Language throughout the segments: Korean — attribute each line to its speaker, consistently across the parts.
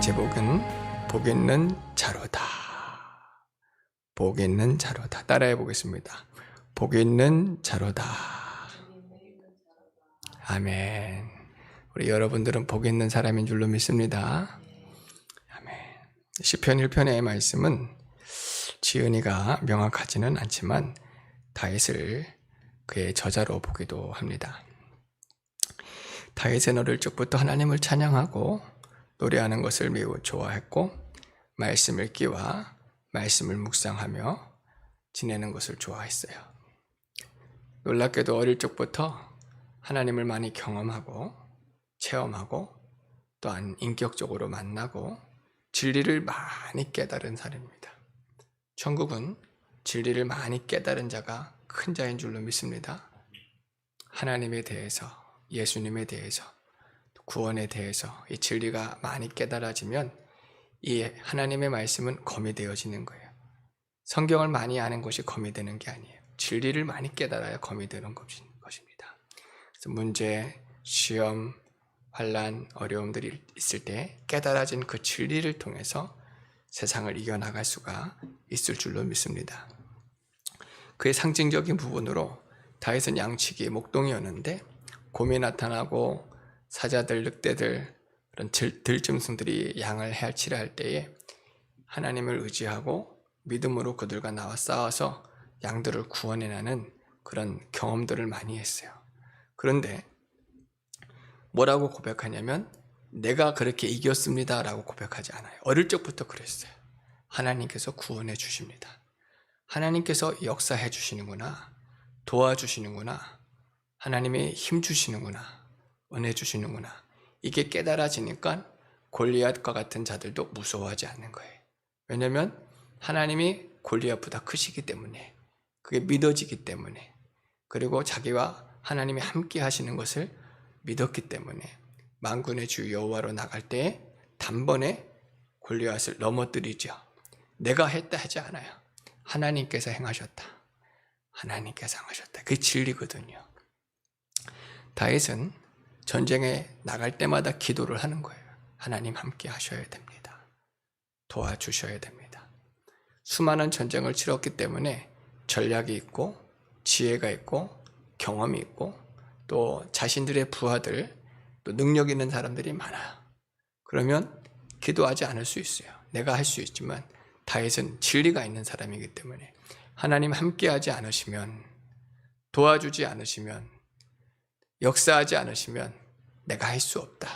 Speaker 1: 제목은 복 있는 자로다. 복 있는 자로다. 따라해 보겠습니다. 복 있는 자로다. 아멘. 우리 여러분들은 복 있는 사람인 줄로 믿습니다. 아멘. 시편 1편의 말씀은 지은이가 명확하지는 않지만 다윗을 그의 저자로 보기도 합니다. 다윗은 어릴 적부터 하나님을 찬양하고 노래하는 것을 매우 좋아했고 말씀 읽기와 말씀을 묵상하며 지내는 것을 좋아했어요. 놀랍게도 어릴 적부터 하나님을 많이 경험하고 체험하고 또한 인격적으로 만나고 진리를 많이 깨달은 사람입니다. 천국은 진리를 많이 깨달은 자가 큰 자인 줄로 믿습니다. 하나님에 대해서, 예수님에 대해서, 구원에 대해서 이 진리가 많이 깨달아지면 이 하나님의 말씀은 검이 되어지는 거예요. 성경을 많이 아는 것이 검이 되는 게 아니에요. 진리를 많이 깨달아야 검이 되는 것입니다. 그래서 문제, 시험, 환난, 어려움들이 있을 때 깨달아진 그 진리를 통해서 세상을 이겨나갈 수가 있을 줄로 믿습니다. 그의 상징적인 부분으로 다윗은 양치기 목동이었는데 곰이 나타나고 사자들, 늑대들, 그런 들짐승들이 양을 해치려 할 때에 하나님을 의지하고 믿음으로 그들과 나와 싸워서 양들을 구원해내는 그런 경험들을 많이 했어요. 그런데 뭐라고 고백하냐면 내가 그렇게 이겼습니다 라고 고백하지 않아요. 어릴 적부터 그랬어요. 하나님께서 구원해 주십니다. 하나님께서 역사해 주시는구나, 도와주시는구나, 하나님이 힘 주시는구나, 은혜 주시는구나. 이게 깨달아지니까 골리앗과 같은 자들도 무서워하지 않는 거예요. 왜냐하면 하나님이 골리앗보다 크시기 때문에, 그게 믿어지기 때문에, 그리고 자기와 하나님이 함께 하시는 것을 믿었기 때문에 만군의 주 여호와로 나갈 때에 단번에 골리앗을 넘어뜨리죠. 내가 했다 하지 않아요. 하나님께서 행하셨다. 하나님께서 행하셨다. 그게 진리거든요. 다윗은 전쟁에 나갈 때마다 기도를 하는 거예요. 하나님 함께 하셔야 됩니다. 도와주셔야 됩니다. 수많은 전쟁을 치렀기 때문에 전략이 있고 지혜가 있고 경험이 있고 또 자신들의 부하들, 또 능력 있는 사람들이 많아요. 그러면 기도하지 않을 수 있어요. 내가 할 수 있지만 다윗은 진리가 있는 사람이기 때문에 하나님 함께하지 않으시면, 도와주지 않으시면, 역사하지 않으시면 내가 할 수 없다.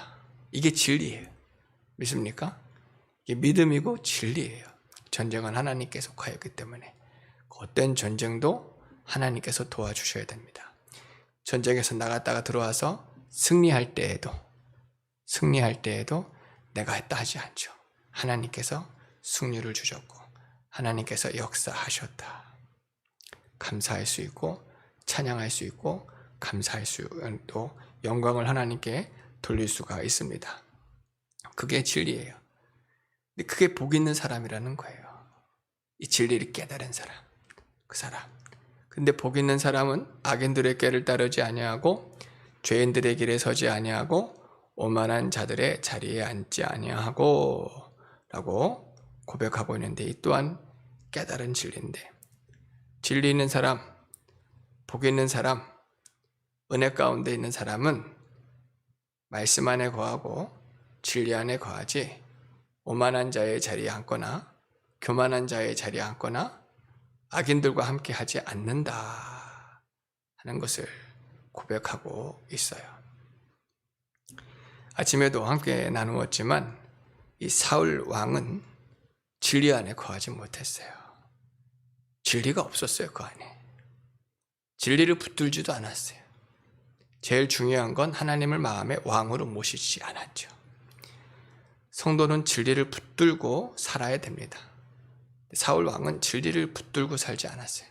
Speaker 1: 이게 진리예요. 믿습니까? 이게 믿음이고 진리예요. 전쟁은 하나님께 속하였기 때문에 어떤 전쟁도 하나님께서 도와주셔야 됩니다. 전쟁에서 나갔다가 들어와서 승리할 때에도 내가 했다 하지 않죠. 하나님께서 승리를 주셨고 하나님께서 역사하셨다. 감사할 수 있고 찬양할 수 있고 감사할 수 또 영광을 하나님께 돌릴 수가 있습니다. 그게 진리예요. 근데 그게 복 있는 사람이라는 거예요. 이 진리를 깨달은 사람, 그 사람. 근데 복 있는 사람은 악인들의 꾀를 따르지 아니하고 죄인들의 길에 서지 아니하고 오만한 자들의 자리에 앉지 아니하고 라고 고백하고 있는데, 이 또한 깨달은 진리인데, 진리 있는 사람, 복 있는 사람, 은혜 가운데 있는 사람은 말씀 안에 거하고 진리 안에 거하지 오만한 자의 자리에 앉거나 교만한 자의 자리에 앉거나 악인들과 함께 하지 않는다 하는 것을 고백하고 있어요. 아침에도 함께 나누었지만 이 사울 왕은 진리 안에 거하지 못했어요. 진리가 없었어요. 그 안에 진리를 붙들지도 않았어요. 제일 중요한 건 하나님을 마음의 왕으로 모시지 않았죠. 성도는 진리를 붙들고 살아야 됩니다. 사울 왕은 진리를 붙들고 살지 않았어요.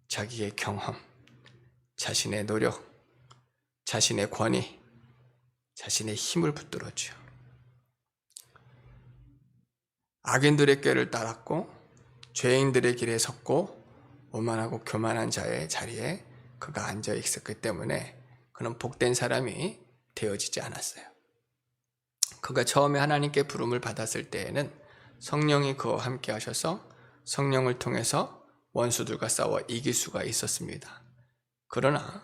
Speaker 1: 자기의 경험, 자신의 노력, 자신의 권위, 자신의 힘을 붙들었죠. 악인들의 꾀를 따랐고 죄인들의 길에 섰고 오만하고 교만한 자의 자리에 그가 앉아 있었기 때문에 그는 복된 사람이 되어지지 않았어요. 그가 처음에 하나님께 부름을 받았을 때에는 성령이 그와 함께 하셔서 성령을 통해서 원수들과 싸워 이길 수가 있었습니다. 그러나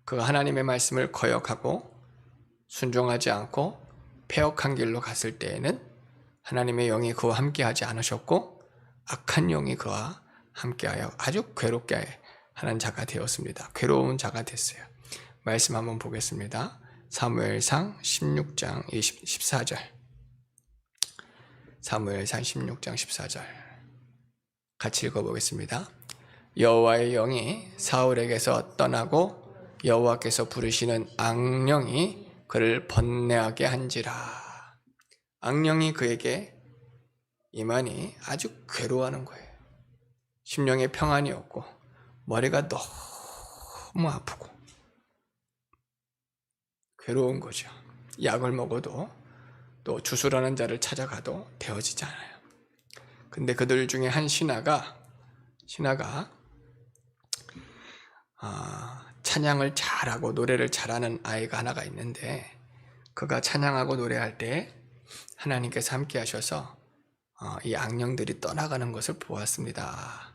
Speaker 1: 그가 하나님의 말씀을 거역하고 순종하지 않고 패역한 길로 갔을 때에는 하나님의 영이 그와 함께 하지 않으셨고 악한 영이 그와 함께하여 아주 괴롭게 하는 자가 되었습니다. 괴로운 자가 됐어요. 말씀 한번 보겠습니다. 사무엘상 16장 14절. 사무엘상 16장 14절. 같이 읽어보겠습니다. 여호와의 영이 사울에게서 떠나고 여호와께서 부르시는 악령이 그를 번뇌하게 한지라. 악령이 그에게 임하니 아주 괴로워하는 거예요. 심령에 평안이 없고 머리가 너무 아프고 괴로운 거죠. 약을 먹어도 또 주술하는 자를 찾아가도 되어지지 않아요. 근데 그들 중에 한 신하가 찬양을 잘하고 노래를 잘하는 아이가 하나가 있는데 그가 찬양하고 노래할 때 하나님께서 함께 하셔서 이 악령들이 떠나가는 것을 보았습니다.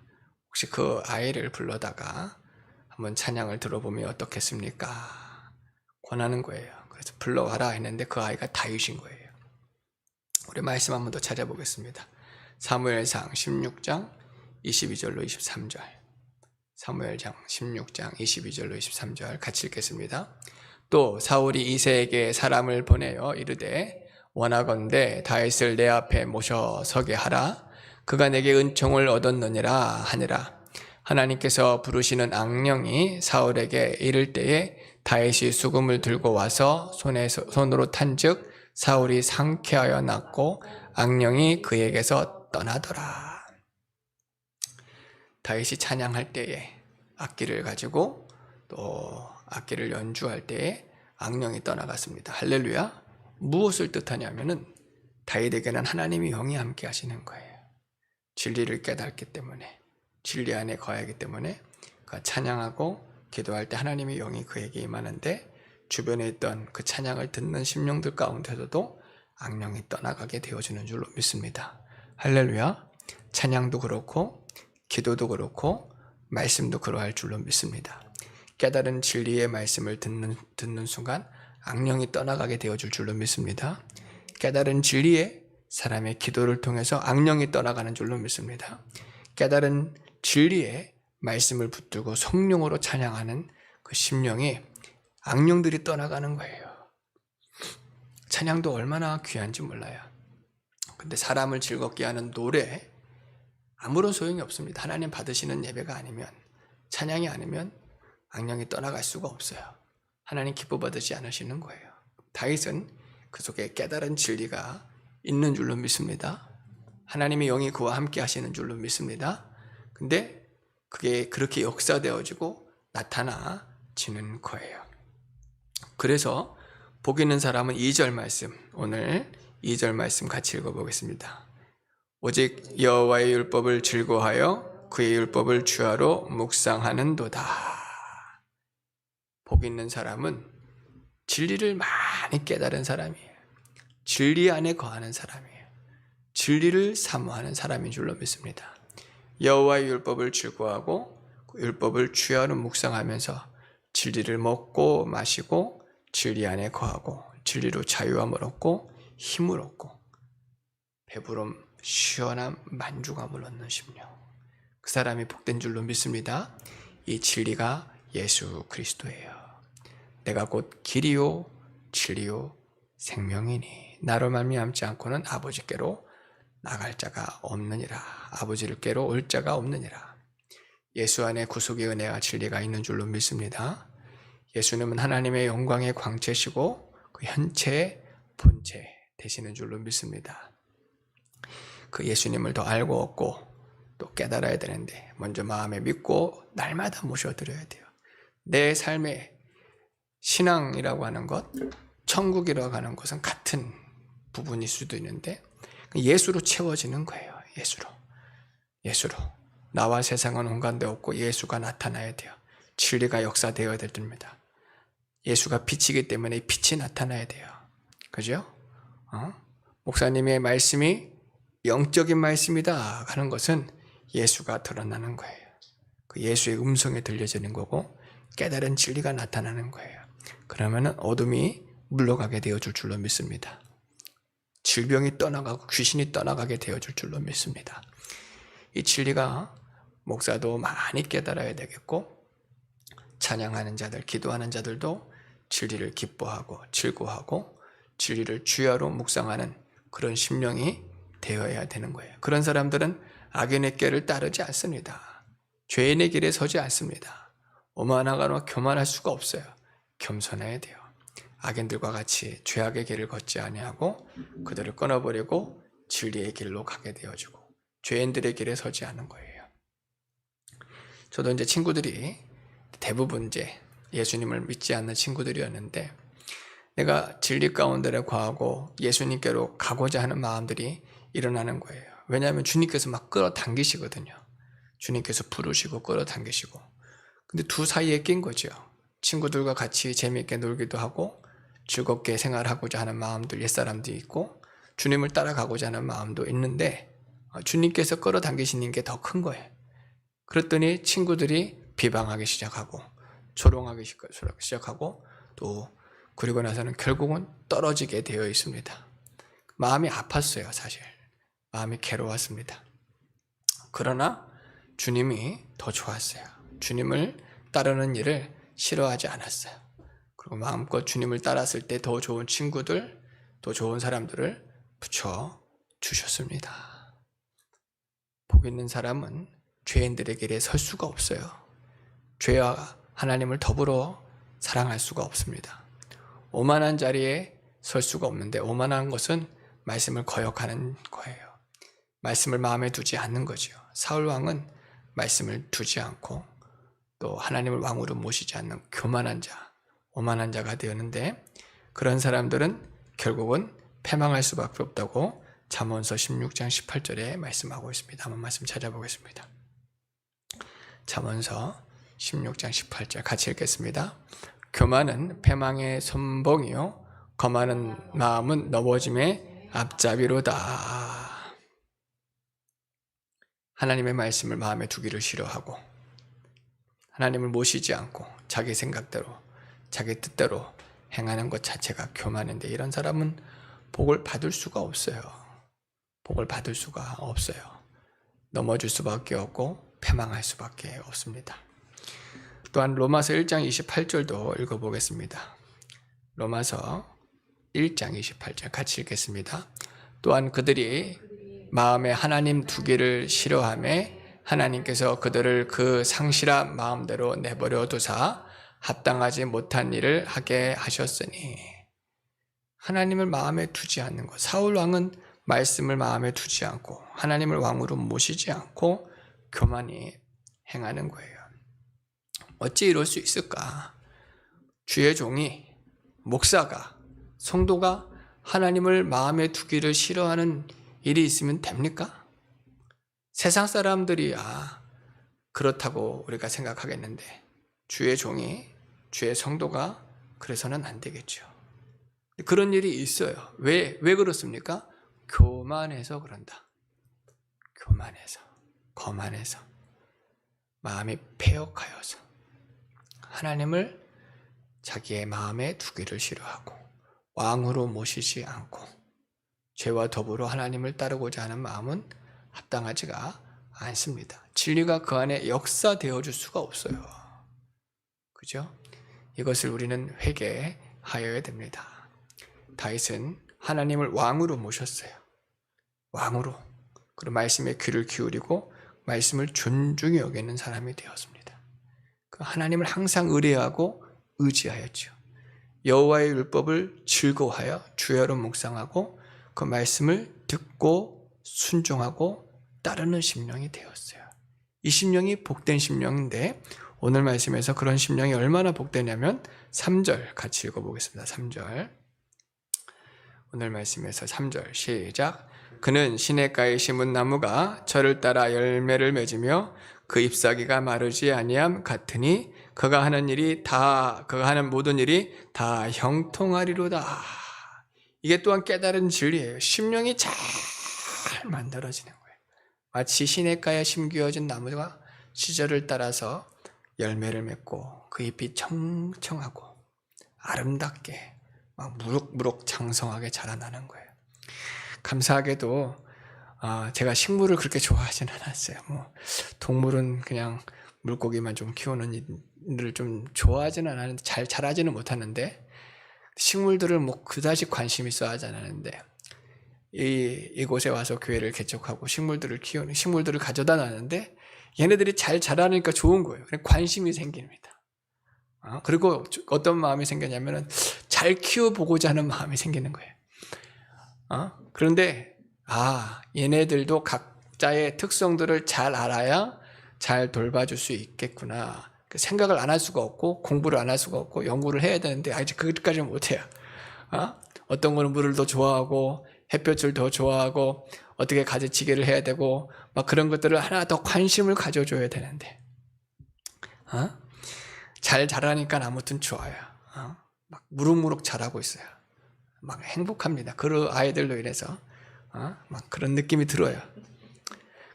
Speaker 1: 혹시 그 아이를 불러다가 한번 찬양을 들어보면 어떻겠습니까? 권하는 거예요. 그래서 불러와라 했는데 그 아이가 다윗인 거예요. 우리 말씀 한번 더 찾아보겠습니다. 사무엘상 16장 22절로 23절. 사무엘상 16장 22절로 23절 같이 읽겠습니다. 또 사울이 이새에게 사람을 보내어 이르되 원하건대 다윗을 내 앞에 모셔 서게 하라. 그가 내게 은총을 얻었느니라 하니라. 하나님께서 부르시는 악령이 사울에게 이를 때에 다윗이 수금을 들고 와서 손으로 탄즉 사울이 상쾌하여 났고 악령이 그에게서 떠나더라. 다윗이 찬양할 때에 악기를 가지고 또 악기를 연주할 때에 악령이 떠나갔습니다. 할렐루야. 무엇을 뜻하냐면은 다윗에게는 하나님의 영이 함께 하시는 거예요. 진리를 깨닫기 때문에, 진리 안에 거하기 때문에 그 찬양하고 기도할 때 하나님의 영이 그에게 임하는데 주변에 있던 그 찬양을 듣는 심령들 가운데서도 악령이 떠나가게 되어지는 줄로 믿습니다. 할렐루야. 찬양도 그렇고 기도도 그렇고 말씀도 그러할 줄로 믿습니다. 깨달은 진리의 말씀을 듣는 순간 악령이 떠나가게 되어줄 줄로 믿습니다. 깨달은 진리에 사람의 기도를 통해서 악령이 떠나가는 줄로 믿습니다. 깨달은 진리에 말씀을 붙들고 성령으로 찬양하는 그 심령이 악령들이 떠나가는 거예요. 찬양도 얼마나 귀한지 몰라요. 근데 사람을 즐겁게 하는 노래 아무런 소용이 없습니다. 하나님 받으시는 예배가 아니면, 찬양이 아니면 악령이 떠나갈 수가 없어요. 하나님 기뻐 받으시 않으시는 거예요. 다윗은 그 속에 깨달은 진리가 있는 줄로 믿습니다. 하나님의 영이 그와 함께 하시는 줄로 믿습니다. 근데 그게 그렇게 역사되어지고 나타나지는 거예요. 그래서 복 있는 사람은 2절 말씀, 오늘 2절 말씀 같이 읽어보겠습니다. 오직 여호와의 율법을 즐거워하여 그의 율법을 주야로 묵상하는도다. 복 있는 사람은 진리를 많이 깨달은 사람이에요. 진리 안에 거하는 사람이에요. 진리를 사모하는 사람인 줄로 믿습니다. 여호와의 율법을 즐거워하고 그 율법을 주야로 묵상하면서 진리를 먹고 마시고 진리 안에 거하고 진리로 자유함을 얻고 힘을 얻고 배부름, 시원함, 만족함을 얻는 심령, 그 사람이 복된 줄로 믿습니다. 이 진리가 예수 그리스도예요. 내가 곧 길이요 진리요 생명이니 나로 말미암지 않고는 아버지께로 나갈 자가 없느니라. 아버지께로 올 자가 없느니라. 예수 안에 구속의 은혜와 진리가 있는 줄로 믿습니다. 예수님은 하나님의 영광의 광채시고 그 현체의 본체 되시는 줄로 믿습니다. 그 예수님을 더 알고 얻고 또 깨달아야 되는데 먼저 마음에 믿고 날마다 모셔드려야 돼요. 내 삶의 신앙이라고 하는 것, 천국이라고 하는 것은 같은 부분일 수도 있는데 예수로 채워지는 거예요. 예수로. 나와 세상은 온갖 데 없고 예수가 나타나야 돼요. 진리가 역사되어야 됩니다. 예수가 빛이기 때문에 빛이 나타나야 돼요. 그죠? 목사님의 말씀이 영적인 말씀이다 하는 것은 예수가 드러나는 거예요. 그 예수의 음성이 들려지는 거고 깨달은 진리가 나타나는 거예요. 그러면 어둠이 물러가게 되어줄 줄로 믿습니다. 질병이 떠나가고 귀신이 떠나가게 되어줄 줄로 믿습니다. 이 진리가 목사도 많이 깨달아야 되겠고, 찬양하는 자들, 기도하는 자들도 진리를 기뻐하고 즐거워하고 진리를 주야로 묵상하는 그런 심령이 되어야 되는 거예요. 그런 사람들은 악인의 꾀를 따르지 않습니다. 죄인의 길에 서지 않습니다. 오만하거나 교만할 수가 없어요. 겸손해야 돼요. 악인들과 같이 죄악의 길을 걷지 아니하고 그들을 끊어버리고 진리의 길로 가게 되어주고 죄인들의 길에 서지 않는 거예요. 저도 이제 친구들이 대부분 이제 예수님을 믿지 않는 친구들이었는데, 내가 진리 가운데를 구하고 예수님께로 가고자 하는 마음들이 일어나는 거예요. 왜냐하면 주님께서 막 끌어당기시거든요. 주님께서 부르시고 끌어당기시고. 근데 두 사이에 낀 거죠. 친구들과 같이 재미있게 놀기도 하고 즐겁게 생활하고자 하는 마음들, 옛사람도 있고 주님을 따라가고자 하는 마음도 있는데 주님께서 끌어당기시는 게 더 큰 거예요. 그랬더니 친구들이 비방하기 시작하고 조롱하기 시작하고 또 그리고 나서는 결국은 떨어지게 되어 있습니다. 마음이 아팠어요. 사실 마음이 괴로웠습니다. 그러나 주님이 더 좋았어요. 주님을 따르는 일을 싫어하지 않았어요. 그리고 마음껏 주님을 따랐을 때 더 좋은 친구들, 더 좋은 사람들을 붙여주셨습니다. 복 있는 사람은 죄인들의 길에 설 수가 없어요. 죄와 하나님을 더불어 사랑할 수가 없습니다. 오만한 자리에 설 수가 없는데, 오만한 것은 말씀을 거역하는 거예요. 말씀을 마음에 두지 않는 거죠. 사울 왕은 말씀을 두지 않고 또 하나님을 왕으로 모시지 않는 교만한 자, 오만한 자가 되었는데, 그런 사람들은 결국은 패망할 수밖에 없다고 잠언서 16장 18절에 말씀하고 있습니다. 한번 말씀 찾아보겠습니다. 잠언서 16장 18절 같이 읽겠습니다. 교만은 패망의 선봉이요 거만한 마음은 넘어짐의 앞잡이로다. 하나님의 말씀을 마음에 두기를 싫어하고 하나님을 모시지 않고 자기 생각대로 자기 뜻대로 행하는 것 자체가 교만인데, 이런 사람은 복을 받을 수가 없어요. 복을 받을 수가 없어요. 넘어질 수밖에 없고 패망할 수밖에 없습니다. 또한 로마서 1장 28절도 읽어보겠습니다. 로마서 1장 28절 같이 읽겠습니다. 또한 그들이 마음에 하나님 두기를 싫어하매 하나님께서 그들을 그 상실한 마음대로 내버려 두사 합당하지 못한 일을 하게 하셨으니. 하나님을 마음에 두지 않는 것. 사울 왕은 말씀을 마음에 두지 않고 하나님을 왕으로 모시지 않고 교만히 행하는 거예요. 어찌 이럴 수 있을까? 주의 종이, 목사가, 성도가 하나님을 마음에 두기를 싫어하는 일이 있으면 됩니까? 세상 사람들이야 그렇다고 우리가 생각하겠는데, 주의 종이, 주의 성도가 그래서는 안 되겠죠. 그런 일이 있어요. 왜 그렇습니까? 교만해서 그런다. 교만해서, 거만해서, 마음이 패역하여서 하나님을 자기의 마음에 두기를 싫어하고 왕으로 모시지 않고 죄와 더불어 하나님을 따르고자 하는 마음은 합당하지가 않습니다. 진리가 그 안에 역사되어 줄 수가 없어요. 그죠? 이것을 우리는 회개하여야 됩니다. 다윗은 하나님을 왕으로 모셨어요. 왕으로. 그리고 말씀에 귀를 기울이고 말씀을 존중히 여기는 사람이 되었습니다. 그 하나님을 항상 의뢰하고 의지하였죠. 여호와의 율법을 즐거워하여 주야로 묵상하고 그 말씀을 듣고 순종하고 따르는 심령이 되었어요. 이 심령이 복된 심령인데, 오늘 말씀에서 그런 심령이 얼마나 복되냐면 3절 같이 읽어보겠습니다. 3절. 오늘 말씀에서 3절 시작. 그는 시냇가에 심은 나무가 저를 따라 열매를 맺으며 그 잎사귀가 마르지 아니함 같으니 그가 하는 모든 일이 다 형통하리로다. 이게 또한 깨달은 진리예요. 심령이 잘 만들어지는 거예요. 마치 시냇가에 심기어진 나무가 시절을 따라서 열매를 맺고 그 잎이 청청하고 아름답게 막 무럭무럭 장성하게 자라나는 거예요. 감사하게도 제가 식물을 그렇게 좋아하진 않았어요. 동물은 그냥 물고기만 좀 키우는 일을 좀 좋아하지는 않았는데 잘 자라지는 못하는데 식물들을 그다지 관심 있어 하지 않았는데 이곳에 와서 교회를 개척하고 식물들을 가져다 놨는데 얘네들이 잘 자라니까 좋은 거예요. 관심이 생깁니다. 그리고 어떤 마음이 생겼냐면은 잘 키워보고자 하는 마음이 생기는 거예요. 그런데 얘네들도 각자의 특성들을 잘 알아야 잘 돌봐줄 수 있겠구나. 그 생각을 안 할 수가 없고 공부를 안 할 수가 없고 연구를 해야 되는데 아직 그것까지는 못해요. 어떤 거는 물을 더 좋아하고 햇볕을 더 좋아하고 어떻게 가지치기를 해야 되고 막 그런 것들을 하나 더 관심을 가져줘야 되는데 잘 자라니까 아무튼 좋아요. 막 무럭무럭 자라고 있어요. 막 행복합니다. 그 아이들로 인해서 막 그런 느낌이 들어요.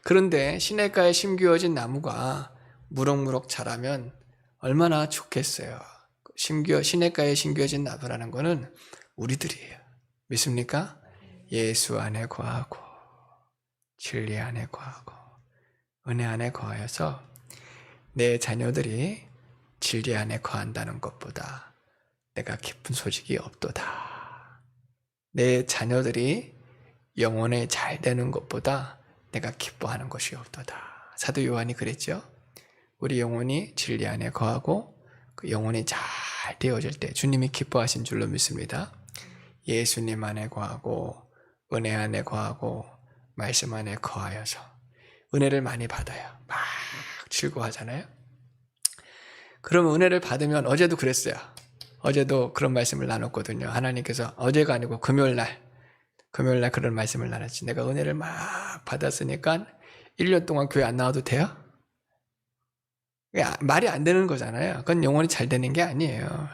Speaker 1: 그런데 시냇가에 심기어진 나무가 무럭무럭 자라면 얼마나 좋겠어요. 시냇가에 심기어진 나무라는 거는 우리들이에요. 믿습니까? 예수 안에 거하고 진리 안에 거하고 은혜 안에 거하여서 내 자녀들이 진리 안에 거한다는 것보다 내가 기쁜 소식이 없도다. 내 자녀들이 영혼에 잘 되는 것보다 내가 기뻐하는 것이 없도다. 사도 요한이 그랬죠. 우리 영혼이 진리 안에 거하고 그 영혼이 잘 되어질 때 주님이 기뻐하신 줄로 믿습니다. 예수님 안에 거하고 은혜 안에 거하고 말씀 안에 거하여서 은혜를 많이 받아요. 막 즐거워하잖아요. 그러면 은혜를 받으면 어제도 그랬어요. 어제도 그런 말씀을 나눴거든요. 하나님께서 어제가 아니고 금요일날 그런 말씀을 나눴지. 내가 은혜를 막 받았으니까 1년 동안 교회 안 나와도 돼요? 말이 안 되는 거잖아요. 그건 영혼이 잘 되는 게 아니에요.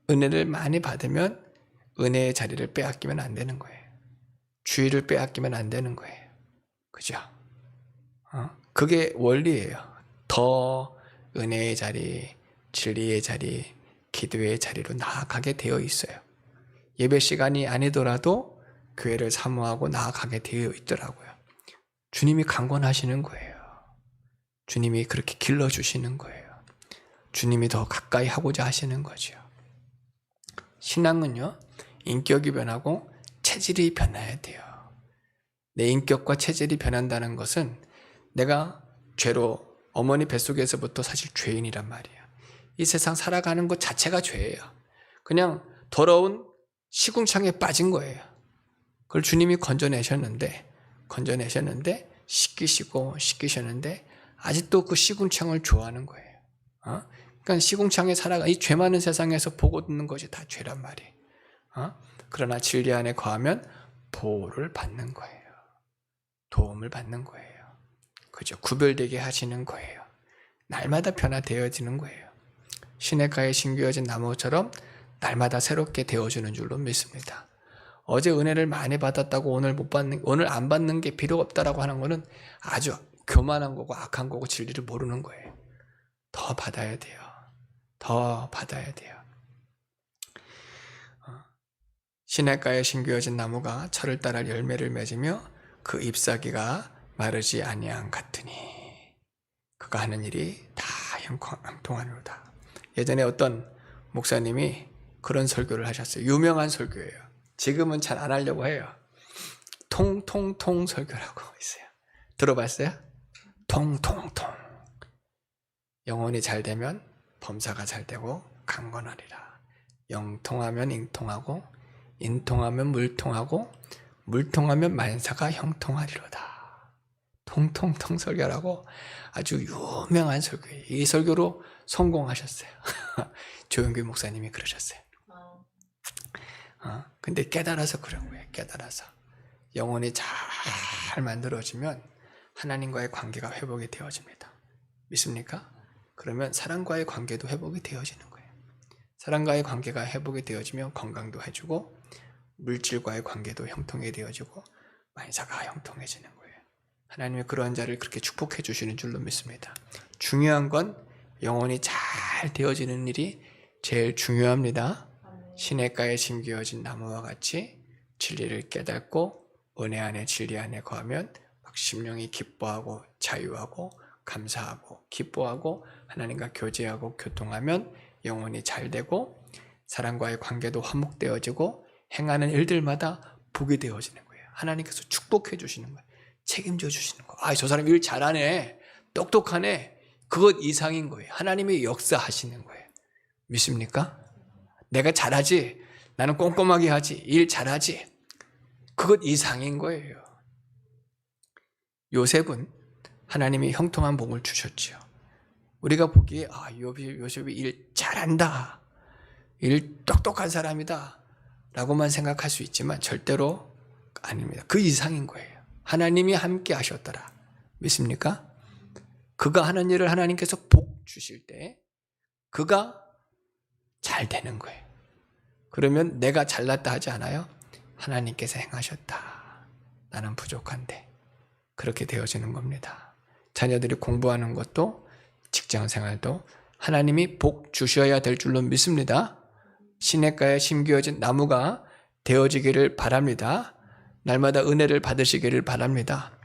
Speaker 1: 은혜를 많이 받으면 은혜의 자리를 빼앗기면 안 되는 거예요. 주의를 빼앗기면 안 되는 거예요. 그죠? 그게 원리예요. 더 은혜의 자리, 진리의 자리, 기도의 자리로 나아가게 되어 있어요. 예배 시간이 아니더라도 교회를 사모하고 나아가게 되어 있더라고요. 주님이 강권하시는 거예요. 주님이 그렇게 길러주시는 거예요. 주님이 더 가까이 하고자 하시는 거죠. 신앙은요, 인격이 변하고 체질이 변해야 돼요. 내 인격과 체질이 변한다는 것은 내가 죄로 어머니 뱃속에서부터 사실 죄인이란 말이에요. 이 세상 살아가는 것 자체가 죄예요. 그냥 더러운 시궁창에 빠진 거예요. 그걸 주님이 건져내셨는데 씻기셨는데 아직도 그 시궁창을 좋아하는 거예요. 그러니까 시궁창에 이 죄 많은 세상에서 보고 듣는 것이 다 죄란 말이에요. 그러나 진리 안에 거하면 보호를 받는 거예요. 도움을 받는 거예요. 그죠? 구별되게 하시는 거예요. 날마다 변화되어지는 거예요. 시냇가에 심겨진 나무처럼 날마다 새롭게 되어주는 줄로 믿습니다. 어제 은혜를 많이 받았다고 오늘 안 받는 게 필요 없다라고 하는 거는 아주 교만한 거고 악한 거고 진리를 모르는 거예요. 더 받아야 돼요. 더 받아야 돼요. 시냇가에 심겨진 나무가 철을 따라 열매를 맺으며 그 잎사귀가 마르지 아니한 같으니 그가 하는 일이 다 형통하노라. 예전에 어떤 목사님이 그런 설교를 하셨어요. 유명한 설교예요. 지금은 잘 안 하려고 해요. 통통통 설교라고 있어요. 들어봤어요? 통통통. 영혼이 잘 되면 범사가 잘 되고 강건하리라. 영통하면 인통하고 인통하면 물통하고 물통하면 만사가 형통하리로다. 통통통 설교라고 아주 유명한 설교예요. 이 설교로 성공하셨어요. 조영규 목사님이 그러셨어요. 근데 깨달아서 그런 거예요. 깨달아서. 영혼이 잘 만들어지면 하나님과의 관계가 회복이 되어집니다. 믿습니까? 그러면 사람과의 관계도 회복이 되어지는 거예요. 사람과의 관계가 회복이 되어지면 건강도 해주고 물질과의 관계도 형통이 되어지고 만사가 형통해지는 거예요. 하나님의 그러한 자를 그렇게 축복해 주시는 줄로 믿습니다. 중요한 건 영혼이 잘 되어지는 일이 제일 중요합니다. 시냇가에 심겨진 나무와 같이 진리를 깨닫고 은혜 안에 진리 안에 거하면 막 심령이 기뻐하고 자유하고 감사하고 기뻐하고 하나님과 교제하고 교통하면 영혼이 잘 되고 사람과의 관계도 화목되어지고 행하는 일들마다 복이 되어지는 거예요. 하나님께서 축복해 주시는 거예요. 책임져 주시는 거예요. 아, 저 사람 일 잘하네. 똑똑하네. 그것 이상인 거예요. 하나님이 역사하시는 거예요. 믿습니까? 내가 잘하지. 나는 꼼꼼하게 하지. 일 잘하지. 그것 이상인 거예요. 요셉은 하나님이 형통한 복을 주셨지요. 우리가 보기에 요셉이 일 잘한다. 일 똑똑한 사람이다. 라고만 생각할 수 있지만 절대로 아닙니다. 그 이상인 거예요. 하나님이 함께 하셨더라. 믿습니까? 그가 하는 일을 하나님께서 복 주실 때 그가 잘 되는 거예요. 그러면 내가 잘났다 하지 않아요? 하나님께서 행하셨다. 나는 부족한데. 그렇게 되어지는 겁니다. 자녀들이 공부하는 것도 직장 생활도 하나님이 복 주셔야 될 줄로 믿습니다. 시냇가에 심겨진 나무가 되어지기를 바랍니다. 날마다 은혜를 받으시기를 바랍니다.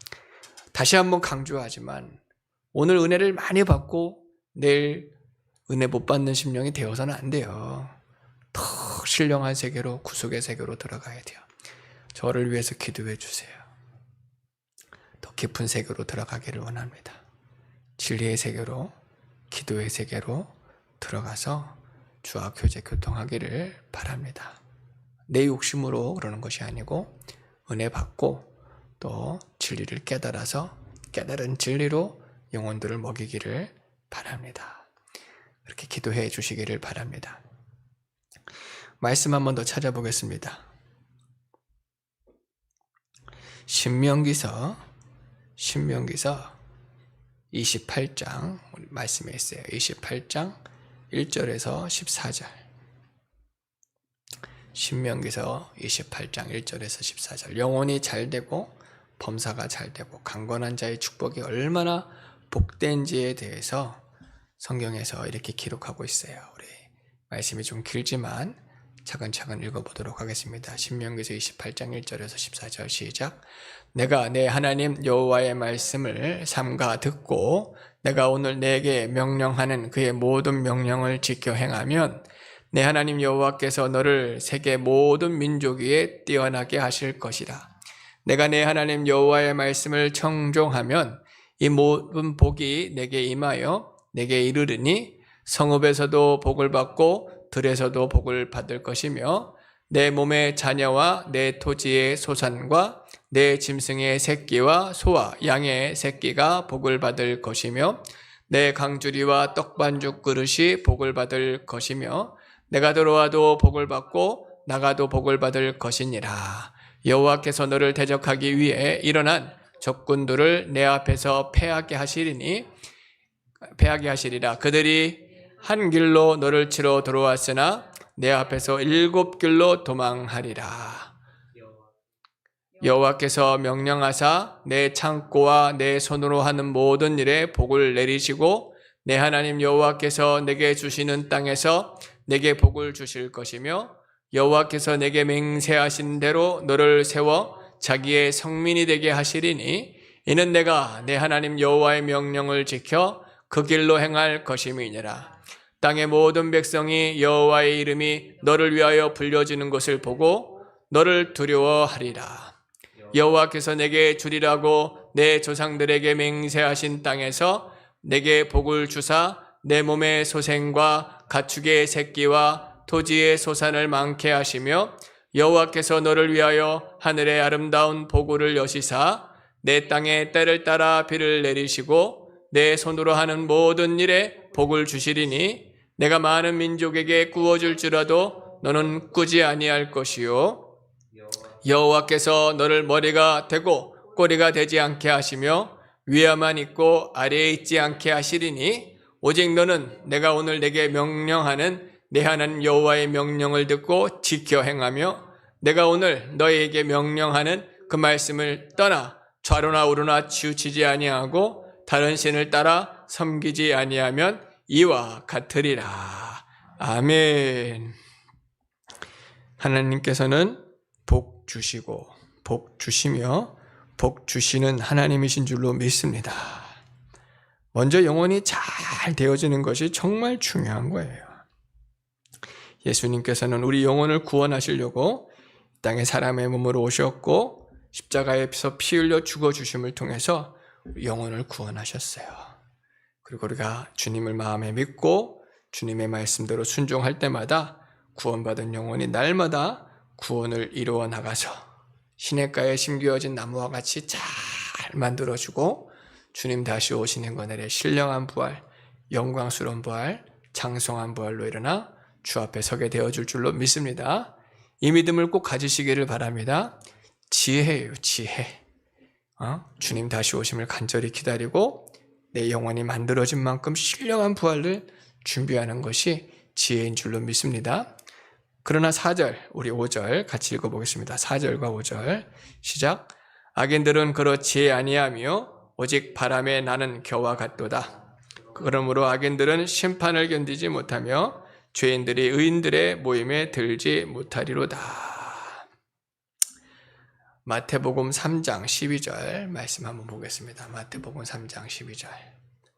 Speaker 1: 다시 한번 강조하지만 오늘 은혜를 많이 받고 내일 은혜 못 받는 심령이 되어서는 안 돼요. 더 신령한 세계로 구속의 세계로 들어가야 돼요. 저를 위해서 기도해 주세요. 더 깊은 세계로 들어가기를 원합니다. 진리의 세계로 기도의 세계로 들어가서 주와 교제 교통하기를 바랍니다. 내 욕심으로 그러는 것이 아니고 은혜 받고 또 진리를 깨달아서 깨달은 진리로 영혼들을 먹이기를 바랍니다. 그렇게 기도해 주시기를 바랍니다. 말씀 한 번 더 찾아보겠습니다. 신명기서 28장 말씀에 있어요. 28장 1절에서 14절. 신명기서 28장 1절에서 14절. 영혼이 잘 되고 범사가 잘 되고 강건한 자의 축복이 얼마나 복된지에 대해서 성경에서 이렇게 기록하고 있어요. 우리 말씀이 좀 길지만 차근차근 읽어보도록 하겠습니다. 신명기서 28장 1절에서 14절 시작. 내가 내 하나님 여호와의 말씀을 삼가 듣고 내가 오늘 내게 명령하는 그의 모든 명령을 지켜 행하면 내 하나님 여호와께서 너를 세계 모든 민족 위에 뛰어나게 하실 것이라. 내가 내 하나님 여호와의 말씀을 청종하면 이 모든 복이 내게 임하여 내게 이르르니 성읍에서도 복을 받고 들에서도 복을 받을 것이며 내 몸의 자녀와 내 토지의 소산과 내 짐승의 새끼와 소와 양의 새끼가 복을 받을 것이며 내 강주리와 떡반죽 그릇이 복을 받을 것이며 내가 들어와도 복을 받고 나가도 복을 받을 것이니라. 여호와께서 너를 대적하기 위해 일어난 적군들을 내 앞에서 패하게 하시리라. 그들이 한 길로 너를 치러 들어왔으나 내 앞에서 7길로 도망하리라. 여호와께서 명령하사 내 창고와 내 손으로 하는 모든 일에 복을 내리시고 내 하나님 여호와께서 내게 주시는 땅에서 내게 복을 주실 것이며 여호와께서 내게 맹세하신 대로 너를 세워 자기의 성민이 되게 하시리니 이는 내가 내 하나님 여호와의 명령을 지켜 그 길로 행할 것임이니라. 땅의 모든 백성이 여호와의 이름이 너를 위하여 불려지는 것을 보고 너를 두려워하리라. 여호와께서 내게 주리라고 내 조상들에게 맹세하신 땅에서 내게 복을 주사 내 몸의 소생과 가축의 새끼와 토지의 소산을 많게 하시며 여호와께서 너를 위하여 하늘의 아름다운 보고를 여시사 내 땅에 때를 따라 비를 내리시고 내 손으로 하는 모든 일에 복을 주시리니 내가 많은 민족에게 구워줄지라도 너는 꾸지 아니할 것이요 여호와께서 너를 머리가 되고 꼬리가 되지 않게 하시며 위에만 있고 아래에 있지 않게 하시리니 오직 너는 내가 오늘 내게 명령하는 내 하나님 여호와의 명령을 듣고 지켜 행하며 내가 오늘 너희에게 명령하는 그 말씀을 떠나 좌로나 우로나 치우치지 아니하고 다른 신을 따라 섬기지 아니하면 이와 같으리라. 아멘. 하나님께서는 복 주시고 복 주시며 복 주시는 하나님이신 줄로 믿습니다. 먼저 영혼이 잘 되어지는 것이 정말 중요한 거예요. 예수님께서는 우리 영혼을 구원하시려고 땅에 사람의 몸으로 오셨고 십자가에서 피 흘려 죽어주심을 통해서 영혼을 구원하셨어요. 그리고 우리가 주님을 마음에 믿고 주님의 말씀대로 순종할 때마다 구원받은 영혼이 날마다 구원을 이루어 나가서 시냇가에 심겨진 나무와 같이 잘 만들어주고 주님 다시 오시는 그날의 신령한 부활, 영광스러운 부활, 장성한 부활로 일어나 주 앞에 서게 되어줄 줄로 믿습니다. 이 믿음을 꼭 가지시기를 바랍니다. 지혜예요, 지혜. 주님 다시 오심을 간절히 기다리고 내 영혼이 만들어진 만큼 신령한 부활을 준비하는 것이 지혜인 줄로 믿습니다. 그러나 4절, 우리 5절 같이 읽어보겠습니다. 4절과 5절 시작. 악인들은 그렇지 아니하며 오직 바람에 나는 겨와 같도다. 그러므로 악인들은 심판을 견디지 못하며 죄인들이 의인들의 모임에 들지 못하리로다. 마태복음 3장 12절 말씀 한번 보겠습니다. 마태복음 3장 12절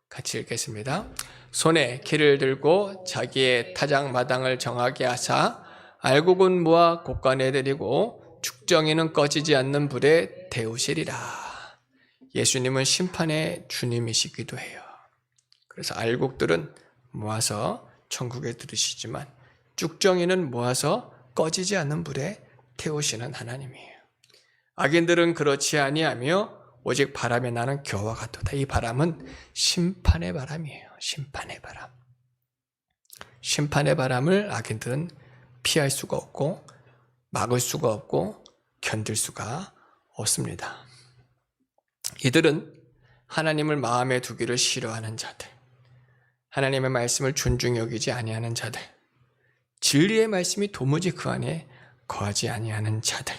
Speaker 1: 같이 읽겠습니다. 손에 키를 들고 자기의 타작마당을 정하게 하사 알곡은 모아 곳간에 들이고 축정이는 꺼지지 않는 불에 데우시리라. 예수님은 심판의 주님이시기도 해요. 그래서 알곡들은 모아서 천국에 들으시지만 쭉정이는 모아서 꺼지지 않는 불에 태우시는 하나님이에요. 악인들은 그렇지 아니하며 오직 바람에 나는 겨와 같도다. 이 바람은 심판의 바람이에요. 심판의 바람. 심판의 바람을 악인들은 피할 수가 없고 막을 수가 없고 견딜 수가 없습니다. 이들은 하나님을 마음에 두기를 싫어하는 자들, 하나님의 말씀을 존중히 여기지 아니하는 자들, 진리의 말씀이 도무지 그 안에 거하지 아니하는 자들,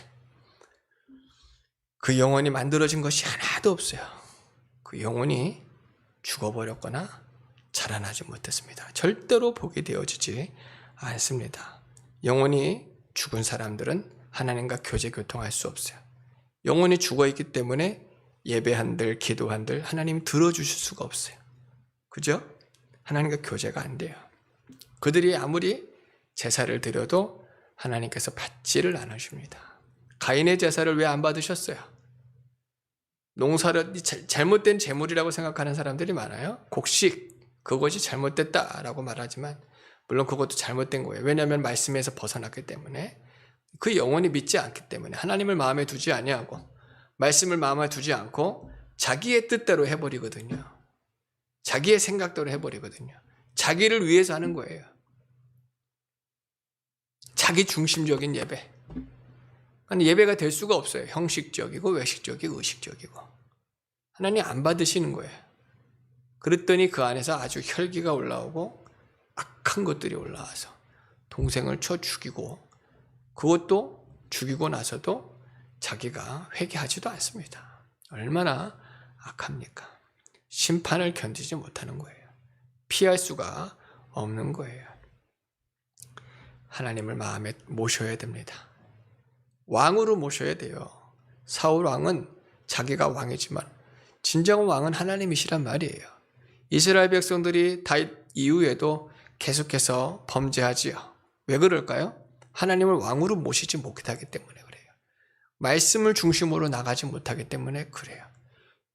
Speaker 1: 그 영혼이 만들어진 것이 하나도 없어요. 그 영혼이 죽어버렸거나 자라나지 못했습니다. 절대로 보게 되어지지 않습니다. 영혼이 죽은 사람들은 하나님과 교제 교통할 수 없어요. 영혼이 죽어있기 때문에 예배한들, 기도한들 하나님 들어주실 수가 없어요. 그죠? 하나님과 교제가 안 돼요. 그들이 아무리 제사를 드려도 하나님께서 받지를 않으십니다. 가인의 제사를 왜 안 받으셨어요? 농사를 잘못된 제물이라고 생각하는 사람들이 많아요. 곡식, 그것이 잘못됐다라고 말하지만 물론 그것도 잘못된 거예요. 왜냐하면 말씀에서 벗어났기 때문에, 그 영혼이 믿지 않기 때문에, 하나님을 마음에 두지 아니하고 말씀을 마음에 두지 않고 자기의 뜻대로 해버리거든요. 자기의 생각대로 해버리거든요. 자기를 위해서 하는 거예요. 자기 중심적인 예배. 아니, 예배가 될 수가 없어요. 형식적이고 외식적이고 의식적이고. 하나님 안 받으시는 거예요. 그랬더니 그 안에서 아주 혈기가 올라오고 악한 것들이 올라와서 동생을 쳐 죽이고, 그것도 죽이고 나서도 자기가 회개하지도 않습니다. 얼마나 악합니까? 심판을 견디지 못하는 거예요. 피할 수가 없는 거예요. 하나님을 마음에 모셔야 됩니다. 왕으로 모셔야 돼요. 사울 왕은 자기가 왕이지만 진정한 왕은 하나님이시란 말이에요. 이스라엘 백성들이 다윗 이후에도 계속해서 범죄하지요. 왜 그럴까요? 하나님을 왕으로 모시지 못하기 때문에 그래요. 말씀을 중심으로 나가지 못하기 때문에 그래요.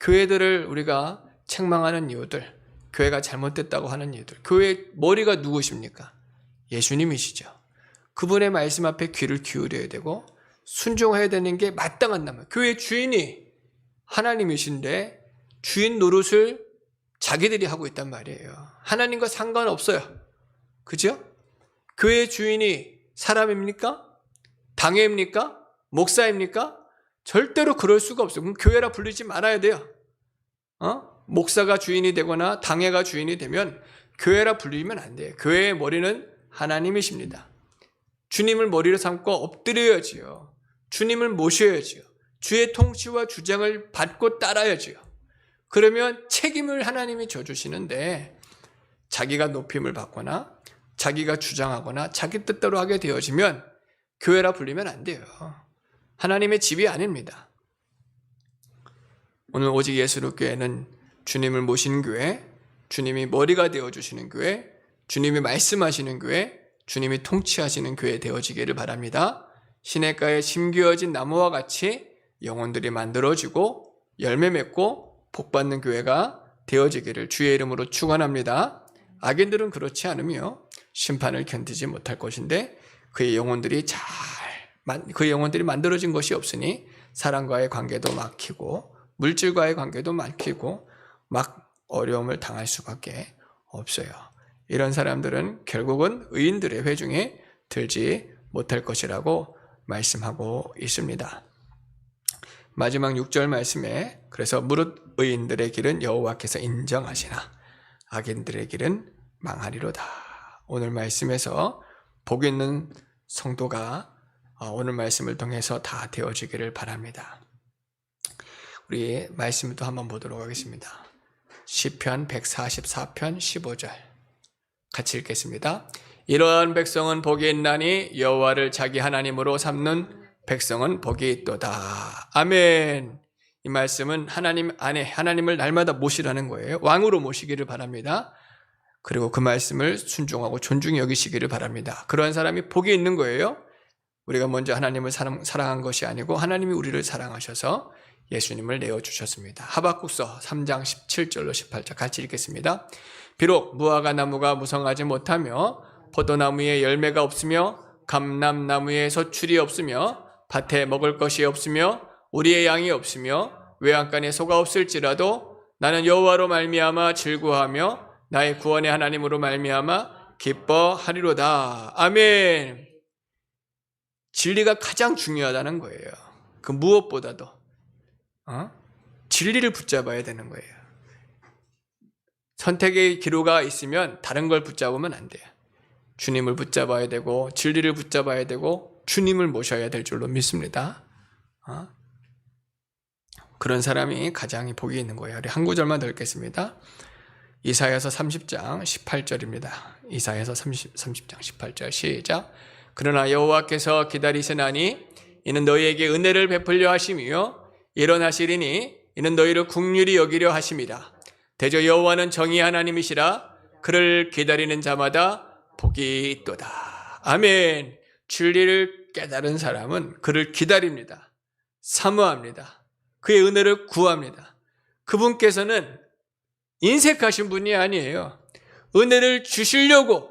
Speaker 1: 교회들을 우리가 책망하는 이유들, 교회가 잘못됐다고 하는 이유들, 교회의 머리가 누구십니까? 예수님이시죠. 그분의 말씀 앞에 귀를 기울여야 되고 순종해야 되는 게 마땅한 나무. 교회 주인이 하나님이신데 주인 노릇을 자기들이 하고 있단 말이에요. 하나님과 상관없어요. 그죠? 교회 주인이 사람입니까? 당회입니까? 목사입니까? 절대로 그럴 수가 없어요. 그럼 교회라 부르지 말아야 돼요. 목사가 주인이 되거나 당회가 주인이 되면 교회라 불리면 안 돼요. 교회의 머리는 하나님이십니다. 주님을 머리로 삼고 엎드려야지요. 주님을 모셔야지요. 주의 통치와 주장을 받고 따라야지요. 그러면 책임을 하나님이 져주시는데 자기가 높임을 받거나 자기가 주장하거나 자기 뜻대로 하게 되어지면 교회라 불리면 안 돼요. 하나님의 집이 아닙니다. 오늘 오직 예수로교회는 주님을 모신 교회, 주님이 머리가 되어주시는 교회, 주님이 말씀하시는 교회, 주님이 통치하시는 교회 되어지기를 바랍니다. 시냇가에 심겨진 나무와 같이 영혼들이 만들어지고 열매 맺고 복받는 교회가 되어지기를 주의 이름으로 축원합니다. 악인들은 그렇지 않으며 심판을 견디지 못할 것인데 그의 영혼들이 만들어진 것이 없으니 사람과의 관계도 막히고 물질과의 관계도 막히고 막 어려움을 당할 수밖에 없어요. 이런 사람들은 결국은 의인들의 회중에 들지 못할 것이라고 말씀하고 있습니다. 마지막 6절 말씀에 그래서 무릇 의인들의 길은 여호와께서 인정하시나 악인들의 길은 망하리로다. 오늘 말씀에서 복 있는 성도가 오늘 말씀을 통해서 다 되어지기를 바랍니다. 우리 말씀을 또 한번 보도록 하겠습니다. 시편 144편 15절 같이 읽겠습니다. 이러한 백성은 복이 있나니 여호와를 자기 하나님으로 삼는 백성은 복이 있도다. 아멘. 이 말씀은 하나님 안에 하나님을 날마다 모시라는 거예요. 왕으로 모시기를 바랍니다. 그리고 그 말씀을 순종하고 존중히 여기시기를 바랍니다. 그러한 사람이 복이 있는 거예요. 우리가 먼저 하나님을 사랑한 것이 아니고 하나님이 우리를 사랑하셔서 예수님을 내어주셨습니다. 하박국서 3장 17절로 18절 같이 읽겠습니다. 비록 무화과 나무가 무성하지 못하며 포도나무에 열매가 없으며 감람나무에 소출이 없으며 밭에 먹을 것이 없으며 우리의 양이 없으며 외양간에 소가 없을지라도 나는 여호와로 말미암아 즐거워하며 나의 구원의 하나님으로 말미암아 기뻐하리로다. 아멘. 진리가 가장 중요하다는 거예요. 그 무엇보다도 진리를 붙잡아야 되는 거예요. 선택의 기로가 있으면 다른 걸 붙잡으면 안 돼요. 주님을 붙잡아야 되고 진리를 붙잡아야 되고 주님을 모셔야 될 줄로 믿습니다. 그런 사람이 가장 복이 있는 거예요. 우리 한 구절만 더 읽겠습니다. 이사야서 30장 18절입니다. 이사야서 30장 18절 시작. 그러나 여호와께서 기다리시나니 이는 너희에게 은혜를 베풀려 하심이요 일어나시리니 이는 너희를 긍휼히 여기려 하심이라. 대저 여호와는 정의 하나님이시라. 그를 기다리는 자마다 복이 있도다. 아멘. 진리를 깨달은 사람은 그를 기다립니다. 사모합니다. 그의 은혜를 구합니다. 그분께서는 인색하신 분이 아니에요. 은혜를 주시려고,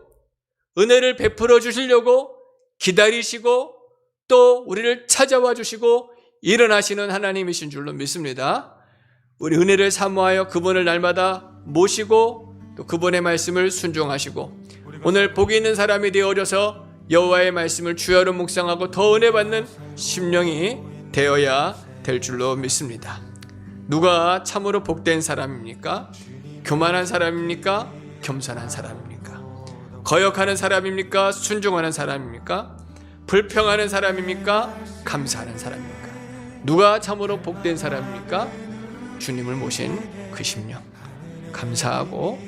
Speaker 1: 은혜를 베풀어 주시려고 기다리시고 또 우리를 찾아와 주시고 일어나시는 하나님이신 줄로 믿습니다. 우리 은혜를 사모하여 그분을 날마다 모시고 또 그분의 말씀을 순종하시고 오늘 복이 있는 사람이 되어져서 여호와의 말씀을 주야로 묵상하고 더 은혜 받는 심령이 되어야 될 줄로 믿습니다. 누가 참으로 복된 사람입니까? 교만한 사람입니까? 겸손한 사람입니까? 거역하는 사람입니까? 순종하는 사람입니까? 불평하는 사람입니까? 감사하는 사람입니까? 누가 참으로 복된 사람입니까? 주님을 모신 그 심령, 감사하고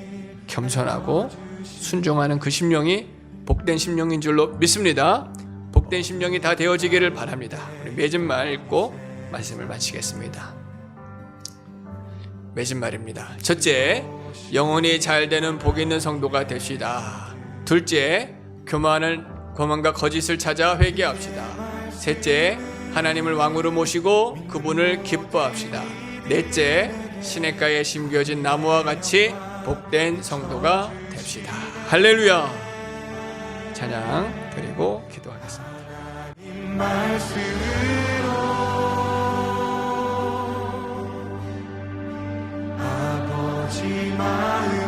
Speaker 1: 겸손하고 순종하는 그 심령이 복된 심령인 줄로 믿습니다. 복된 심령이 다 되어지기를 바랍니다. 우리 맺은말 읽고 말씀을 마치겠습니다. 맺은말입니다. 첫째, 영혼이 잘 되는 복 있는 성도가 됩시다. 둘째, 교만과 거짓을 찾아 회개합시다. 셋째, 하나님을 왕으로 모시고 그분을 기뻐합시다. 넷째, 시냇가에 심겨진 나무와 같이 복된 성도가 됩시다. 할렐루야. 찬양 드리고 기도하겠습니다. 아버지 마음